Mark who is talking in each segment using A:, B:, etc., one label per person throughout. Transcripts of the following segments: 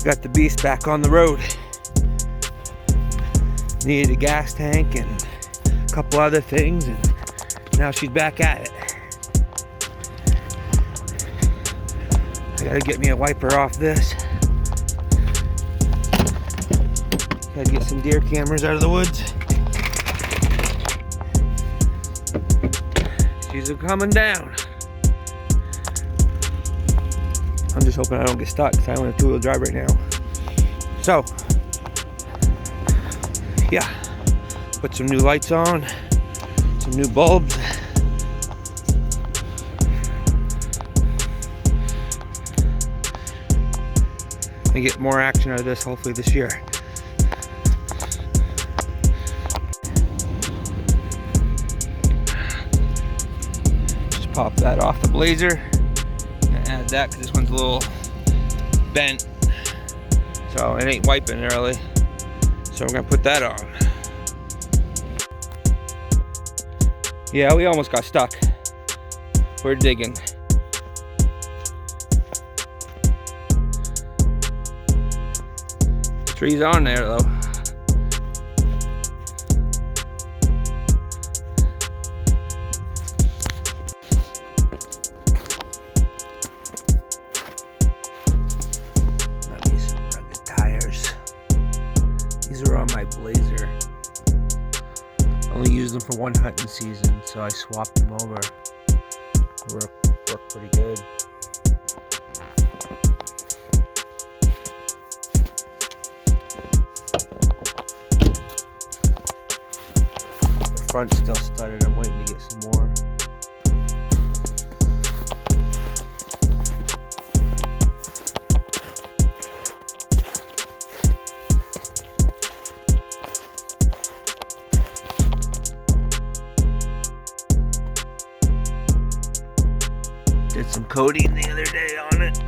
A: got the beast back on the road. Needed a gas tank and a couple other things, and now she's back at it. I gotta get me a wiper off this. Gotta get some deer cameras out of the woods. She's coming down. I'm just hoping I don't get stuck because I don't have two-wheel drive right now. So, yeah, put some new lights on, some new bulbs. And get more action out of this hopefully this year. Just pop that off the Blazer. Add that because this one's a little bent, so it ain't wiping early, so we're gonna put that on. Yeah, we almost got stuck. We're digging. The tree's on there though. My Blazer. Only used them for one hunting season, so I swapped them over. Work pretty good. The front's still studded. I'm waiting to get some more. Did some coating the other day on it,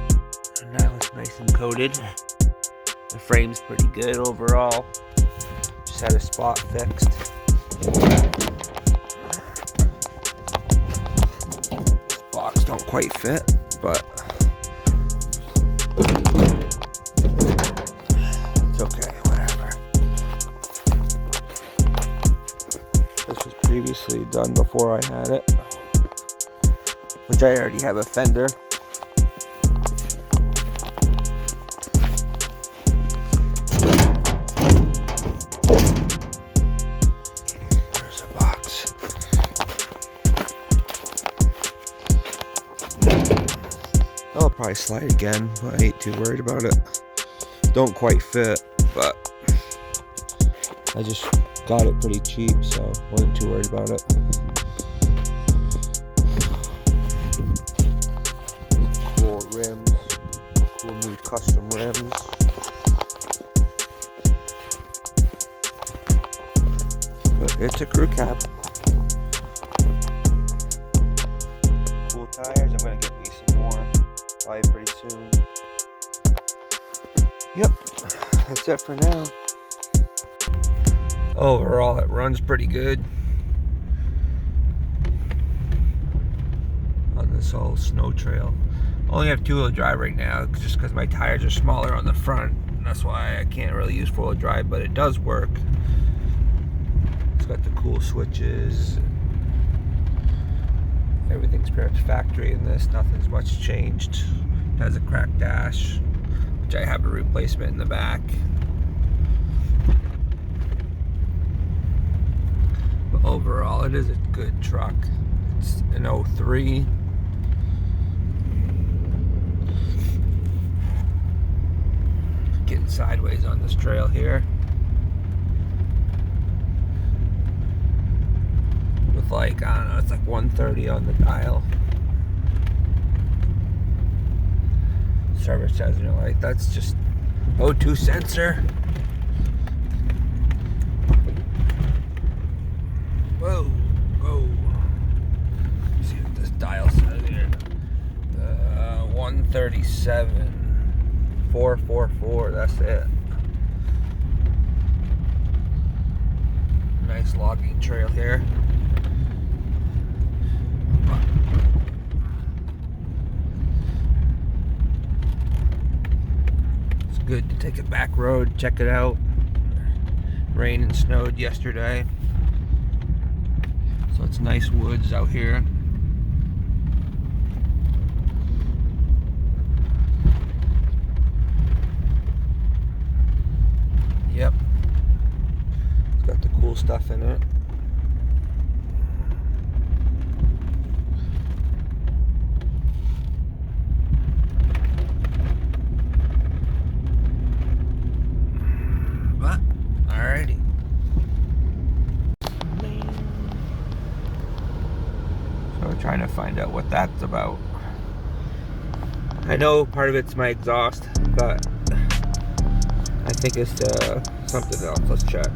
A: and now it's nice and coated. The frame's pretty good overall. Just had a spot fixed. This box don't quite fit, but it's okay, whatever. This was previously done before I had it, which I already have a fender. There's a box. I'll probably slide again, but I ain't too worried about it. Don't quite fit, but I just got it pretty cheap, so wasn't too worried about it. Rims, cool new custom rims. But it's a crew cab. Cool tires. I'm gonna get me some more probably pretty soon. Yep, that's it for now. Overall, it runs pretty good on this whole snow trail. Only have two-wheel drive right now just because my tires are smaller on the front. That's why I can't really use four-wheel drive, but it does work. It's got the cool switches. Everything's pretty much factory in this. Nothing's much changed. It has a cracked dash, which I have a replacement in the back. But overall, it is a good truck. It's an 03. Getting sideways on this trail here with like, I don't know, it's like 130 on the dial. Service says, you know, like that's just O2 sensor. Whoa, whoa. Let's see what this dial says here. 137. 444, that's it. Nice logging trail here. It's Good to take a back road, check it out. Rained and snowed yesterday, so it's nice woods out here. Yep, it's got the cool stuff in it. But alrighty. So we're trying to find out what that's about. I know part of it's my exhaust, but I think it's something else. Let's check.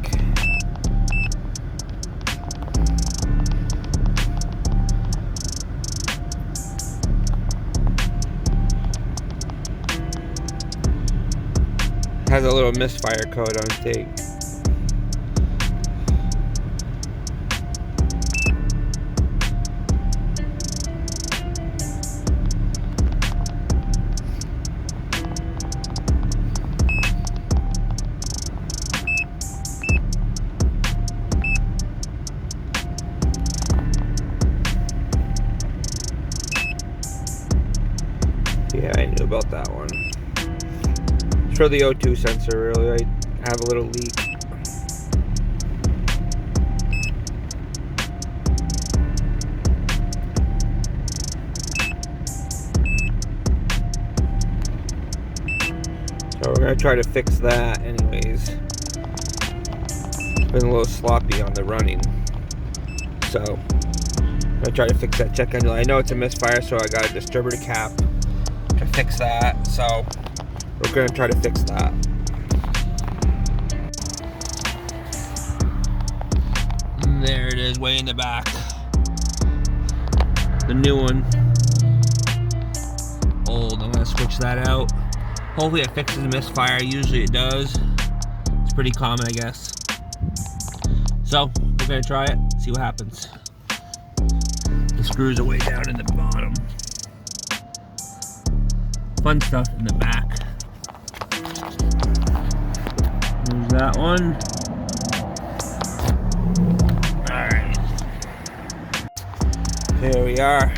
A: Has a little misfire code on tape. Yeah, I knew about that one. It's for the O2 sensor, really. I have a little leak. So we're gonna try to fix that anyways. It's been a little sloppy on the running. So I'm gonna try to fix that check engine. I know it's a misfire, so I got a distributor cap to fix that. So we're gonna try to fix that. And there it is, way in the back. The new one. Old, I'm gonna switch that out. Hopefully it fixes the misfire. Usually it does. It's pretty common, I guess. So we're gonna try it, see what happens. The screws are way down in the bottom. Fun stuff in the back. There's that one. Alright. Here we are.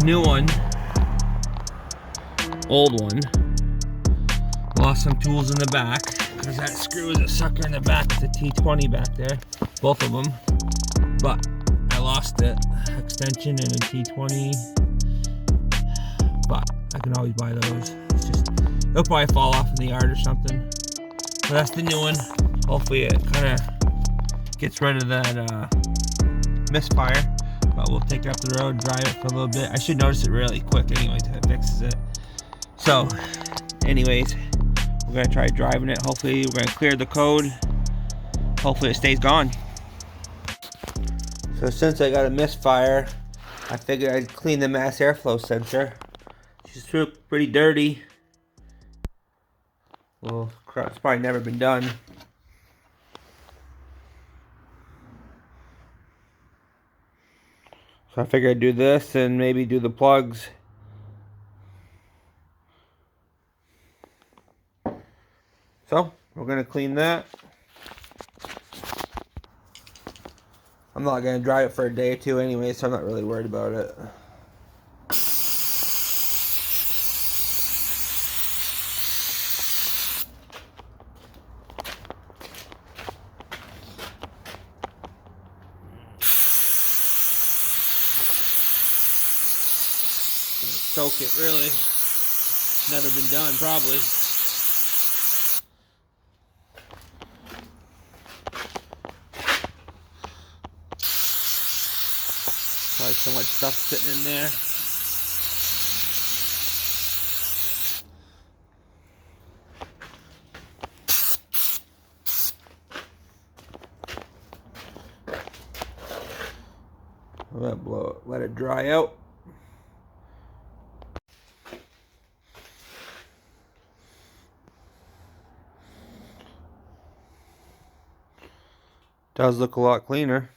A: New one. Old one. Lost some tools in the back because that screw is a sucker in the back. It's a T20 back there. Both of them. But I lost the extension and a T20. But I can always buy those. It's just, it'll probably fall off in the yard or something. But that's the new one. Hopefully it kind of gets rid of that misfire. But we'll take it up the road, drive it for a little bit. I should notice it really quick anyway till it fixes it. So, anyways, we're gonna try driving it. Hopefully we're gonna clear the code. Hopefully it stays gone. So since I got a misfire, I figured I'd clean the mass airflow sensor. She's pretty dirty. Well, it's probably never been done. So I figured I'd do this and maybe do the plugs. So we're gonna clean that. I'm not gonna drive it for a day or two anyway, so I'm not really worried about it. Soak it, really. Never been done, probably. Probably so much stuff sitting in there. Let it dry out. Does look a lot cleaner.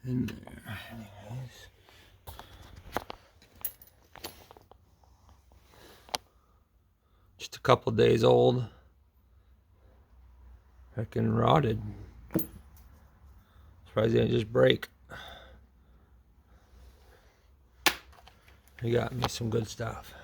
A: in there. Anyways. Just a couple days old. Freaking rotted. Surprised it didn't just break. He got me some good stuff.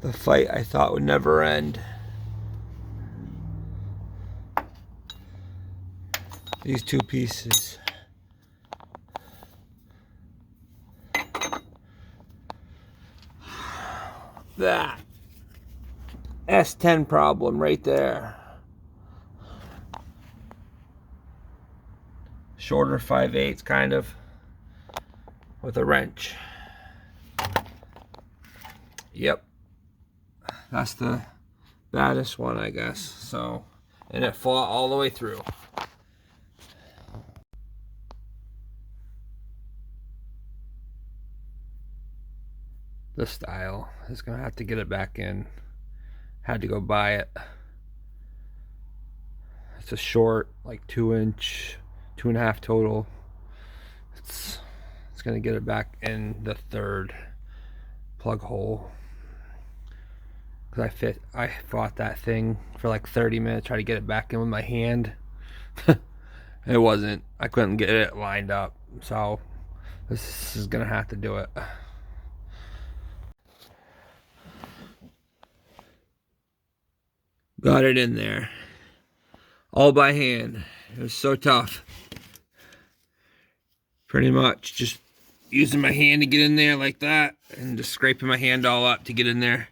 A: The fight I thought would never end. These two pieces. That S10 problem right there. Shorter 5/8 kind of with a wrench. Yep. That's the baddest one, I guess. So, and it fought all the way through. The style is gonna have to get it back in. Had to go buy it. It's a short, like 2-inch, 2.5 total. It's gonna get it back in the third plug hole. Cause I fought that thing for like 30 minutes, trying to get it back in with my hand. It wasn't. I couldn't get it lined up. So this is gonna have to do it. Got it in there. All by hand. It was so tough. Pretty much just using my hand to get in there like that, and just scraping my hand all up to get in there.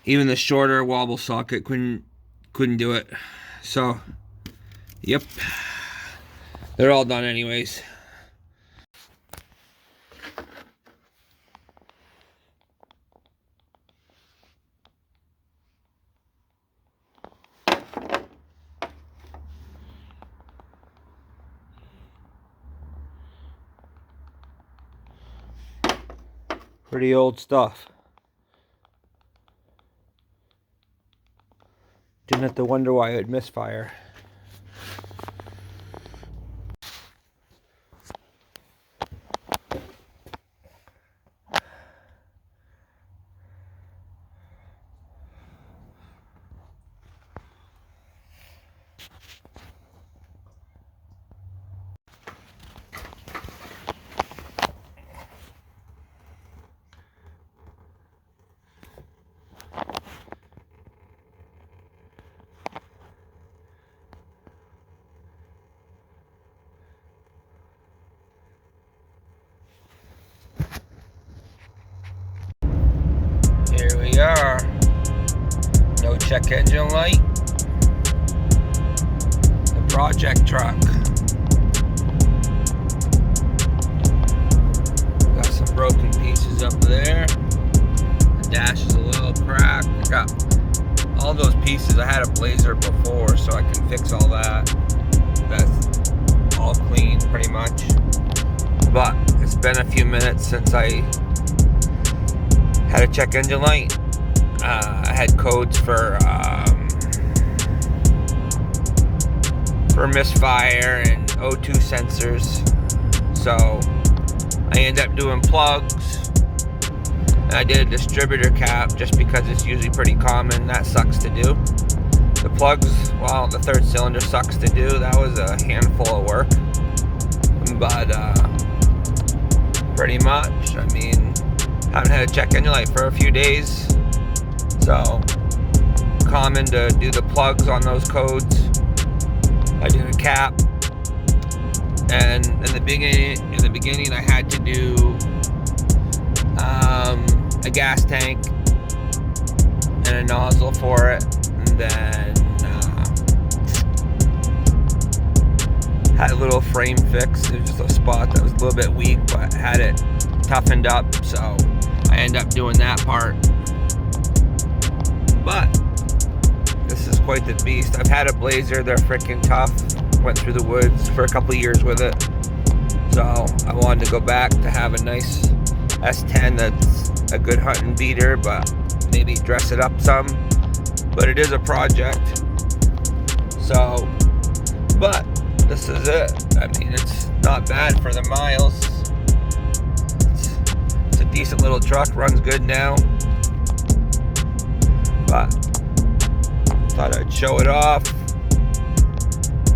A: Even the shorter wobble socket couldn't do it. So, yep. They're all done anyways. Pretty old stuff. Didn't have to wonder why it would misfire. Here we are. No check engine light. The project truck. Got some broken pieces up there. The dash is a little cracked. I got all those pieces. I had a Blazer before, so I can fix all that. That's all clean pretty much. But it's been a few minutes since I had a check engine light. I had codes for misfire and O2 sensors, so I ended up doing plugs. And I did a distributor cap just because it's usually pretty common. That sucks to do. The plugs, well, the third cylinder sucks to do. That was a handful of work, but pretty much, I mean, haven't had a check engine light for a few days, so common to do the plugs on those codes. I did a cap, and in the beginning I had to do a gas tank and a nozzle for it, and then had a little frame fix. It was just a spot that was a little bit weak, but had it toughened up, so I ended up doing that part. But this is quite the beast. I've had a Blazer, they're freaking tough. Went through the woods for a couple of years with it. So I wanted to go back to have a nice S10 that's a good hunting beater, but maybe dress it up some. But it is a project. So, but this is it. I mean, it's not bad for the miles. It's a decent little truck, runs good now. But thought I'd show it off.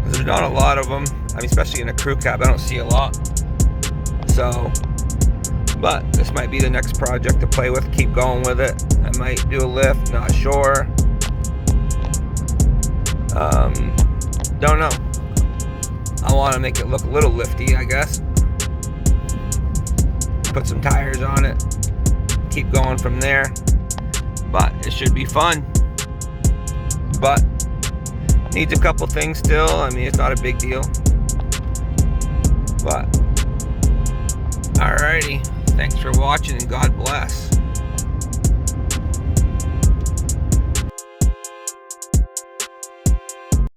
A: There's not a lot of them. I mean, especially in a crew cab, I don't see a lot. So, but this might be the next project to play with. Keep going with it. I might do a lift, not sure. Don't know. I want to make it look a little lifty, I guess. Put some tires on it. Keep going from there. But it should be fun. But needs a couple things still. I mean, it's not a big deal. But alrighty. Thanks for watching and God bless.